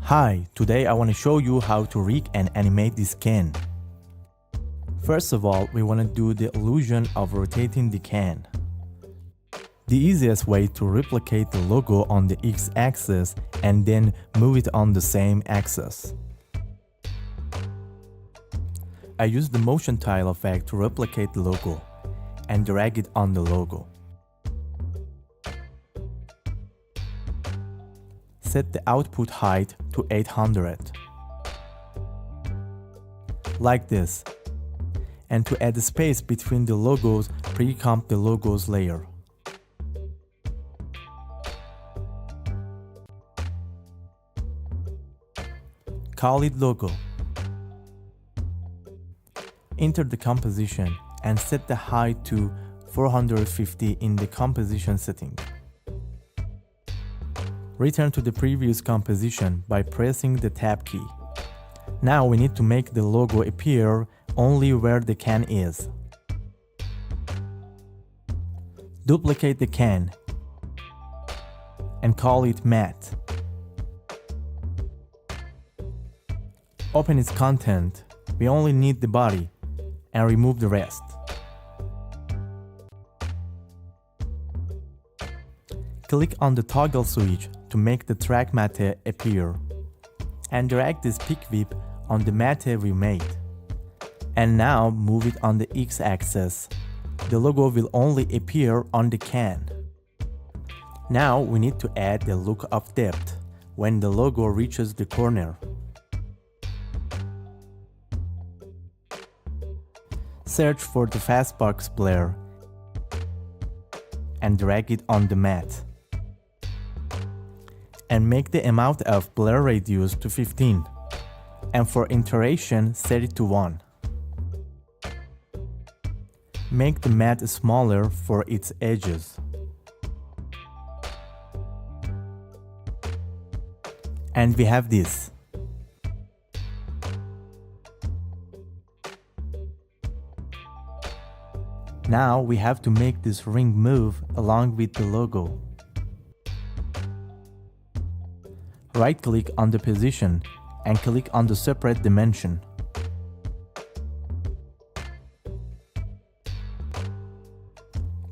Hi, today I want to show you how to rig and animate this can. First of all, we want to do the illusion of rotating the can. The easiest way to replicate the logo on the x-axis and then move it on the same axis. I use the motion tile effect to replicate the logo and drag it on the logo. Set the output height to 800. Like this. And to add the space between the logos, pre-comp the logos layer. Call it logo. Enter the composition and set the height to 450 in the composition setting. Return to the previous composition by pressing the Tab key. Now we need to make the logo appear only where the can is. Duplicate the can and call it matte. Open its content. We only need the body and remove the rest. Click on the toggle switch to make the track matte appear and drag this pick whip on the matte we made. And now move it on the x-axis. The logo will only appear on the can. Now we need to add the look of depth when the logo reaches the corner. Search for the fastbox blur and drag it on the mat. And make the amount of blur radius to 15. And for iteration, set it to 1. Make the mat smaller for its edges. And we have this. Now we have to make this ring move along with the logo. Right-click on the position and click on the separate dimension.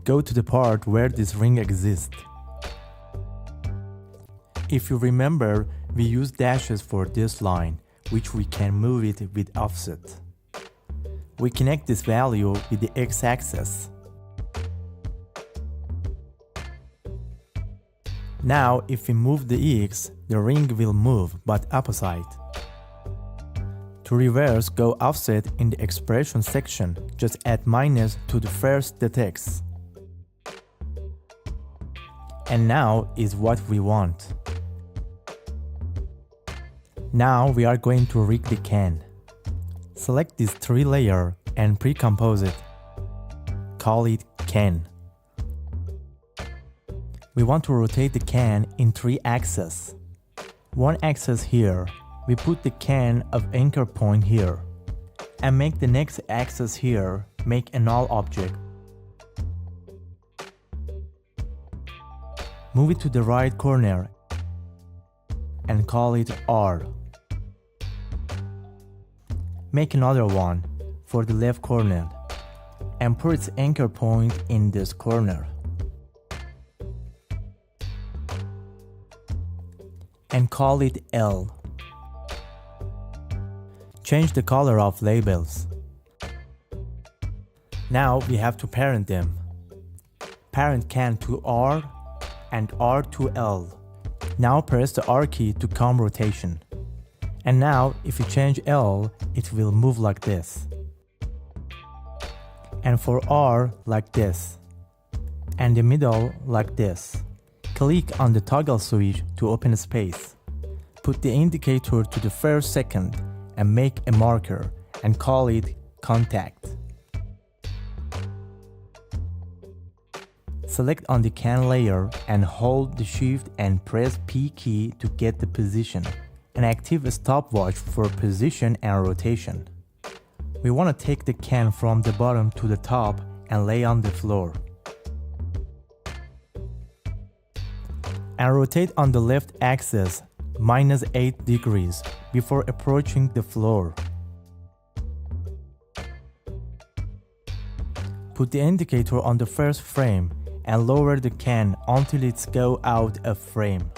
Go to the part where this ring exists. If you remember, we use dashes for this line, which we can move it with offset. We connect this value with the x-axis. Now, if we move the x, the ring will move, but opposite. To reverse, go offset in the expression section. Just add minus to the first text. And now is what we want. Now we are going to rig the can. Select this 3 layer and pre-compose it. Call it can. We want to rotate the can in 3 axes. One axis here. We put the can of anchor point here. And make the next axis here. Make a null object. Move it to the right corner and call it R. Make another one for the left corner and put its anchor point in this corner. And call it L. Change the color of labels. Now we have to parent them. Parent can to R and R to L. Now press the R key to comb rotation. And now if you change L, it will move like this. And for R, like this. And the middle, like this. Click on the toggle switch to open a space. Put the indicator to the first second and make a marker and call it contact. Select on the can layer and hold the shift and press P key to get the position. And active a stopwatch for position and rotation. We want to take the can from the bottom to the top and lay on the floor. And rotate on the left axis -8 degrees before approaching the floor. Put the indicator on the first frame and lower the can until it's go out of frame.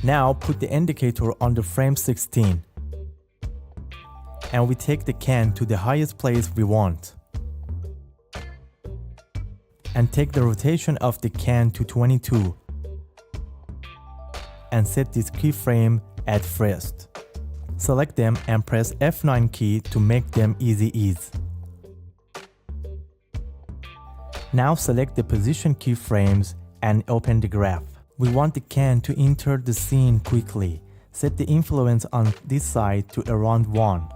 Now put the indicator on the frame 16 and we take the can to the highest place we want. And take the rotation of the can to 22 and set this keyframe at first. Select them and press F9 key to make them easy ease. Now select the position keyframes and open the graph. We want the can to enter the scene quickly. Set the influence on this side to around 1.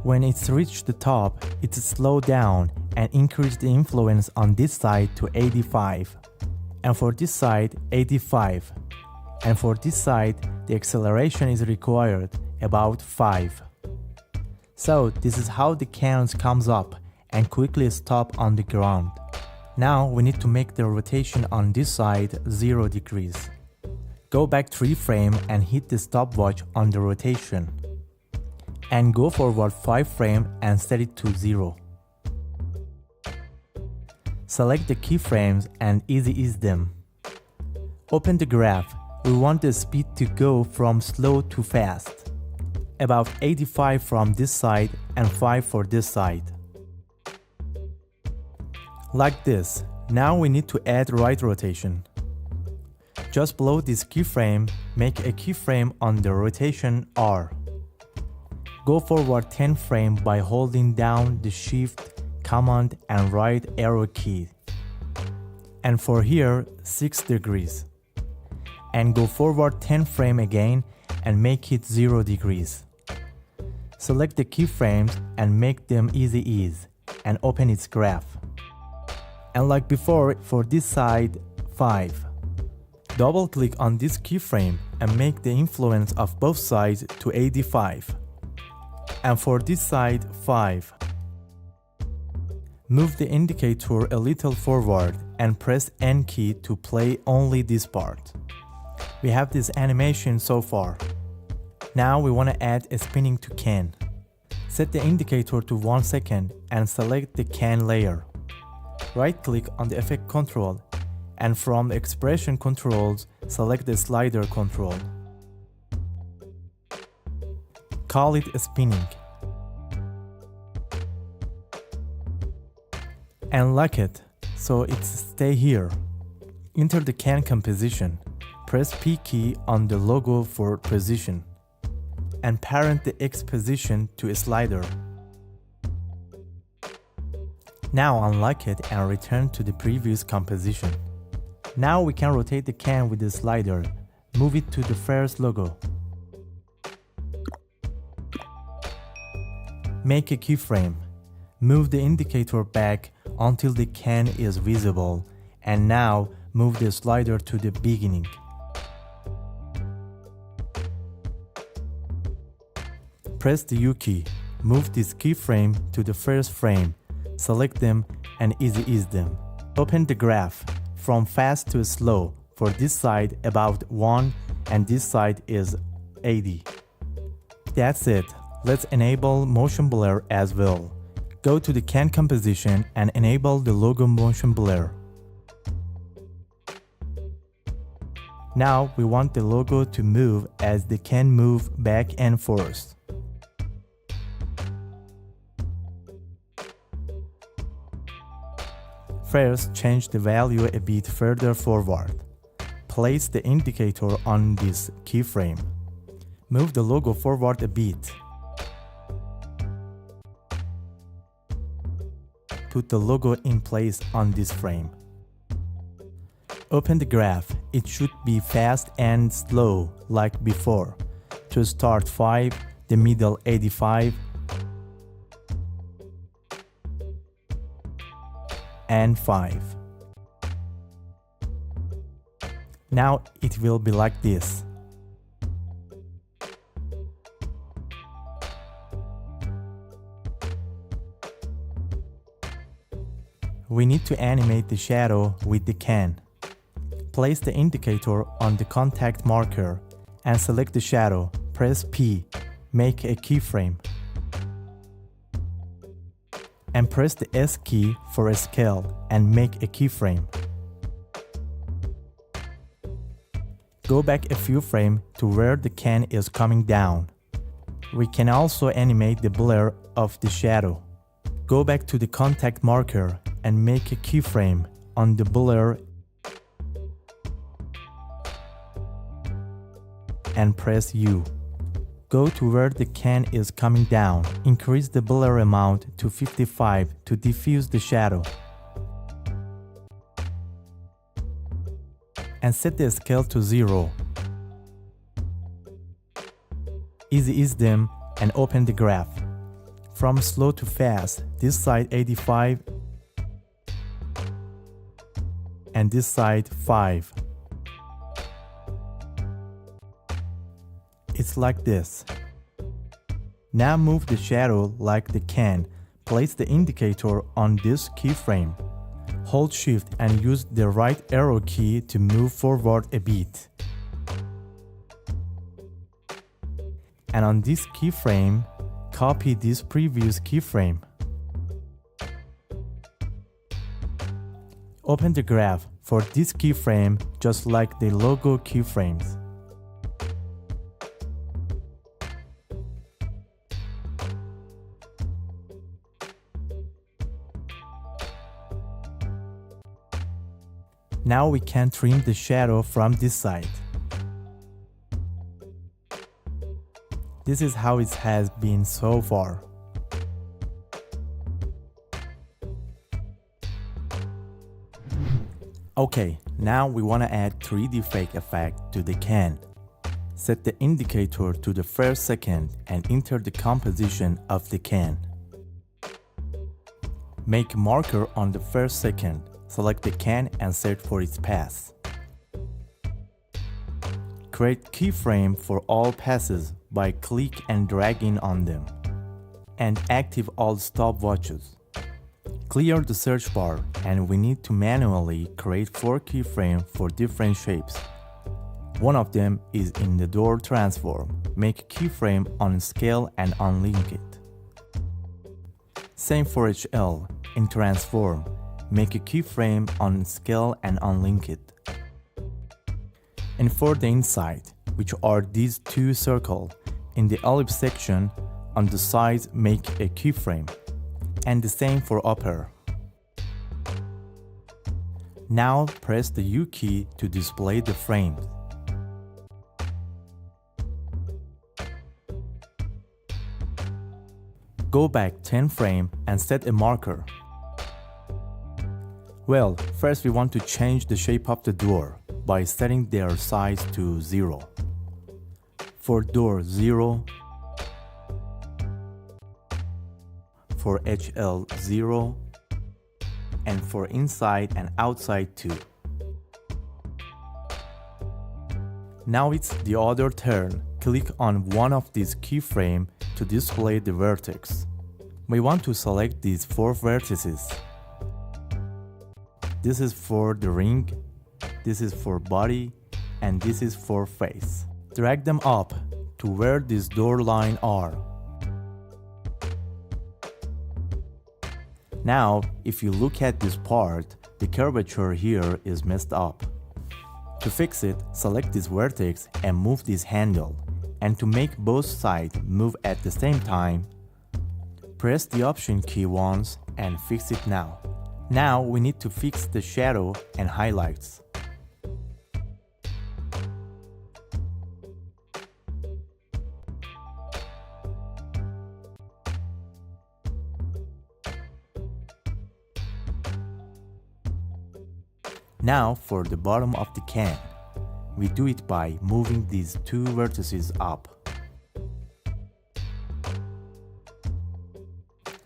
When it's reached the top, it's slow down and increase the influence on this side to 85. And for this side, 85. And for this side, the acceleration is required, about 5. So this is how the can comes up and quickly stop on the ground. Now we need to make the rotation on this side 0 degrees. Go back 3 frames and hit the stopwatch on the rotation. And go forward 5 frames and set it to 0. Select the keyframes and easy ease them. Open the graph. We want the speed to go from slow to fast. About 85 from this side and 5 for this side. Like this. Now we need to add right rotation. Just below this keyframe, make a keyframe on the rotation R. Go forward 10 frames by holding down the Shift, Command and right arrow key. And for here, 6 degrees. And go forward 10 frames again and make it 0 degrees. Select the keyframes and make them easy ease and open its graph. And like before, for this side, 5. Double click on this keyframe and make the influence of both sides to 85. And for this side, 5. Move the indicator a little forward and press N key to play only this part. We have this animation so far. Now we want to add a spinning to can. Set the indicator to 1 second and select the can layer. Right click on the effect control and from the expression controls, select the slider control. Call it spinning. And lock it so it stay here. Enter the can composition. Press P key on the logo for position. And parent the X position to a slider. Now unlock it and return to the previous composition. Now we can rotate the can with the slider. Move it to the first logo. Make a keyframe. Move the indicator back until the can is visible, and now move the slider to the beginning. Press the U key. Move this keyframe to the first frame. Select them and easy ease them. Open the graph from fast to slow. For this side about 1 and this side is 80. That's it. Let's enable motion blur as well. Go to the can composition and enable the logo motion blur. Now we want the logo to move as they can move back and forth. First, change the value a bit further forward. Place the indicator on this keyframe. Move the logo forward a bit. Put the logo in place on this frame. Open the graph. It should be fast and slow like before. To start 5, the middle 85, and 5. Now it will be like this. We need to animate the shadow with the can. Place the indicator on the contact marker and select the shadow. Press P, make a keyframe. And press the S key for a scale and make a keyframe. Go back a few frames to where the can is coming down. We can also animate the blur of the shadow. Go back to the contact marker and make a keyframe on the blur and press U. Go to where the can is coming down. Increase the blur amount to 55 to diffuse the shadow. And set the scale to 0. Easy ease them and open the graph. From slow to fast, this side 85 and this side 5. It's like this. Now move the shadow like the can. Place the indicator on this keyframe. Hold Shift and use the right arrow key to move forward a bit. And on this keyframe, copy this previous keyframe. Open the graph for this keyframe just like the logo keyframes. Now we can trim the shadow from this side. This is how it has been so far. Okay, now we want to add 3D fake effect to the can. Set the indicator to the first second and enter the composition of the can. Make a marker on the first second. Select the can and search for its path. Create keyframe for all passes by click and dragging on them. And active all stopwatches. Clear the search bar and we need to manually create 4 keyframes for different shapes. One of them is in the door transform. Make a keyframe on scale and unlink it. Same for HL in transform. Make a keyframe on scale and unlink it. And for the inside, which are these 2 circles, in the ellipse section on the sides make a keyframe. And the same for upper. Now press the U key to display the frames. Go back 10 frames and set a marker. Well, first we want to change the shape of the door by setting their size to 0. For door 0, for HL 0, and for inside and outside 2. Now it's the other turn. Click on one of these keyframes to display the vertex. We want to select these 4 vertices. This is for the ring, this is for body, and this is for face. Drag them up to where these door lines are. Now, if you look at this part, the curvature here is messed up. To fix it, select this vertex and move this handle. And to make both sides move at the same time, press the Option key once and fix it now. Now we need to fix the shadow and highlights. Now for the bottom of the can. We do it by moving these 2 vertices up.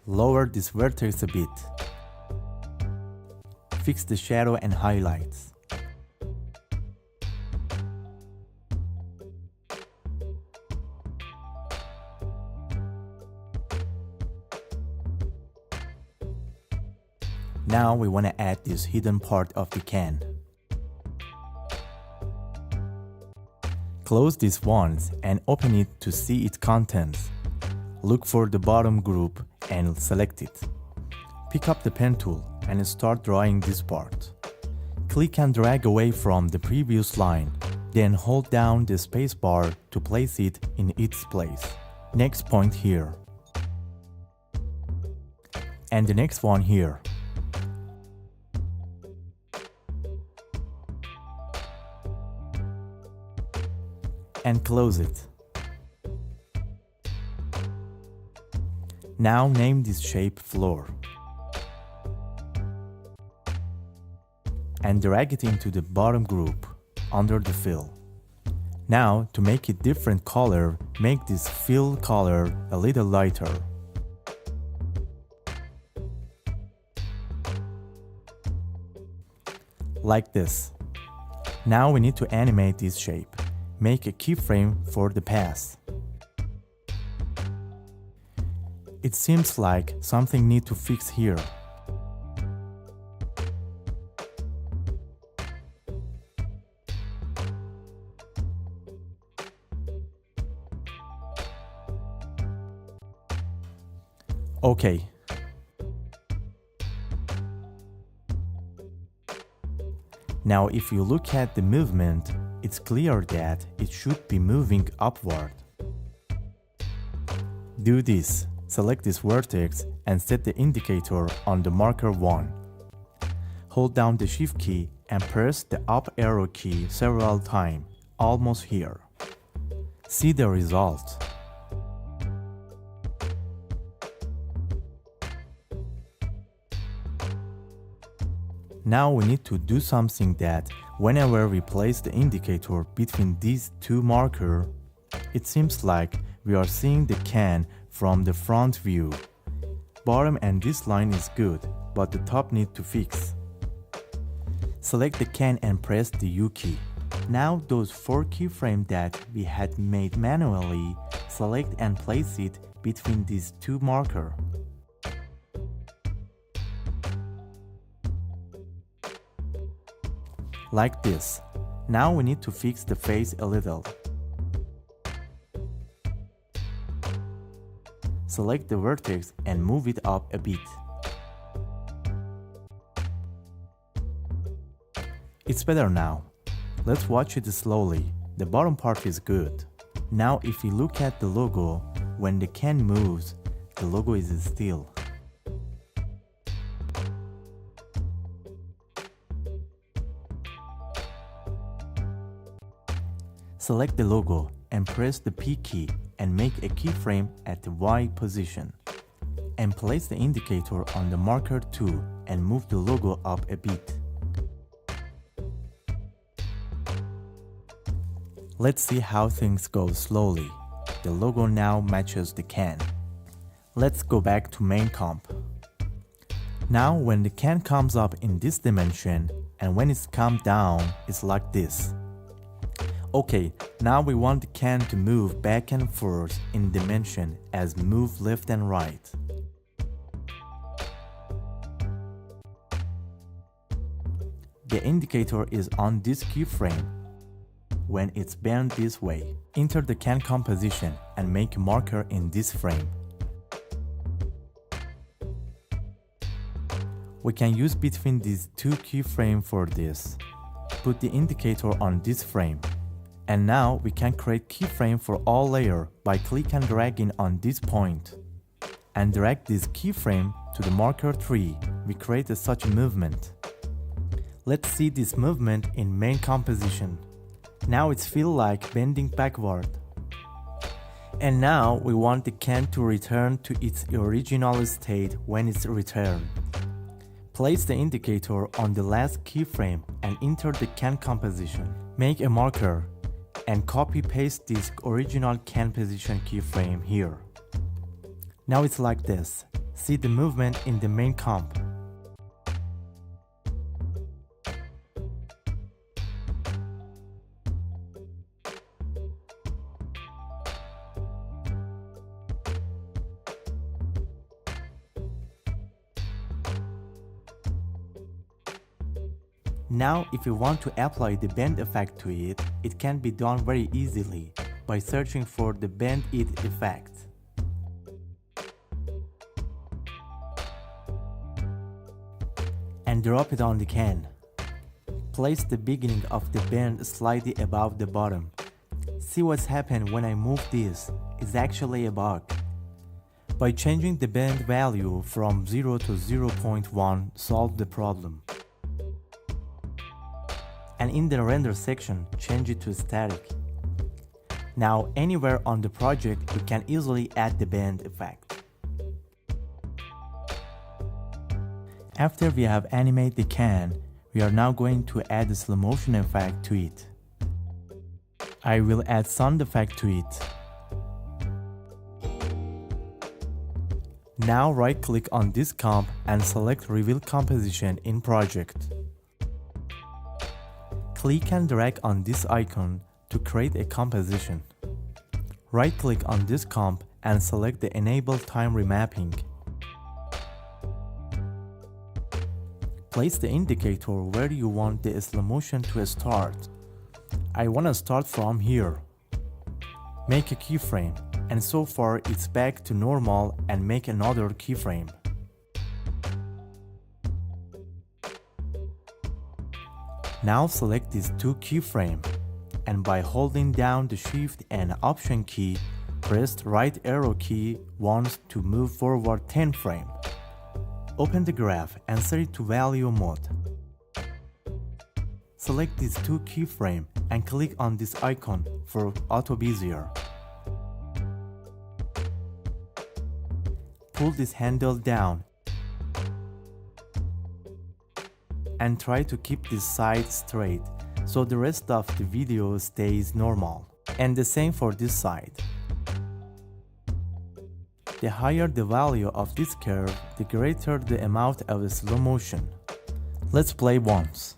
Lower this vertex a bit. Fix the shadow and highlights. Now we want to add this hidden part of the can. Close this once and open it to see its contents. Look for the bottom group and select it. Pick up the pen tool and start drawing this part. Click and drag away from the previous line, then hold down the spacebar to place it in its place. Next point here. And the next one here. And close it. Now name this shape floor. And drag it into the bottom group, under the fill. Now, to make it different color, make this fill color a little lighter. Like this. Now we need to animate this shape. Make a keyframe for the pass. It seems like something needs to fix here. Okay. Now if you look at the movement, it's clear that it should be moving upward. Do this. Select this vertex and set the indicator on the marker 1. Hold down the Shift key and press the up arrow key several times, almost here. See the result. Now we need to do something that whenever we place the indicator between these two markers, it seems like we are seeing the can from the front view. Bottom and this line is good, but the top need to fix. Select the can and press the U key. Now those 4 keyframes that we had made manually, select and place it between these two markers. Like this. Now we need to fix the face a little. Select the vertex and move it up a bit. It's better now. Let's watch it slowly. The bottom part is good. Now if you look at the logo, when the can moves, the logo is still. Select the logo and press the P key and make a keyframe at the Y position. And place the indicator on the marker 2 and move the logo up a bit. Let's see how things go slowly. The logo now matches the can. Let's go back to main comp. Now when the can comes up in this dimension and when it's come down, it's like this. Okay, now we want the can to move back and forth in dimension as move left and right. The indicator is on this keyframe. When it's bent this way, enter the can composition and make a marker in this frame. We can use between these two keyframes for this. Put the indicator on this frame. And now we can create keyframe for all layer by click and dragging on this point. And drag this keyframe to the marker 3, we create such a movement. Let's see this movement in main composition. Now it feels like bending backward. And now we want the can to return to its original state when it's returned. Place the indicator on the last keyframe and enter the can composition. Make a marker and copy-paste this original can position keyframe here. Now it's like this. See the movement in the main comp. Now if you want to apply the bend effect to it, it can be done very easily by searching for the bend it effect. And drop it on the can. Place the beginning of the bend slightly above the bottom. See what's happened when I move this. It's actually a bug. By changing the bend value from 0 to 0.1, solve the problem. And in the render section, change it to static. Now anywhere on the project, you can easily add the bend effect. After we have animated the can, we are now going to add the slow motion effect to it. I will add sound effect to it. Now right click on this comp and select Reveal Composition in Project. Click and drag on this icon to create a composition. Right click on this comp and select the Enable Time Remapping. Place the indicator where you want the slow motion to start. I want to start from here. Make a keyframe, and so far it's back to normal, and make another keyframe. Now select these two keyframes, and by holding down the Shift and Option key, press the right arrow key once to move forward 10 frames. Open the graph and set it to value mode. Select these two keyframes and click on this icon for Auto Bezier. Pull this handle down and try to keep this side straight so the rest of the video stays normal. And the same for this side. The higher the value of this curve, the greater the amount of the slow motion. Let's play once.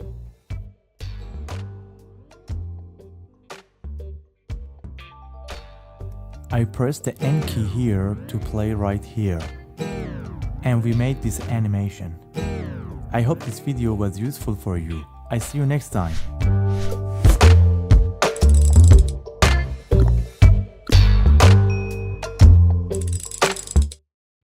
I press the N key here to play right here. And we made this animation. I hope this video was useful for you. I see you next time.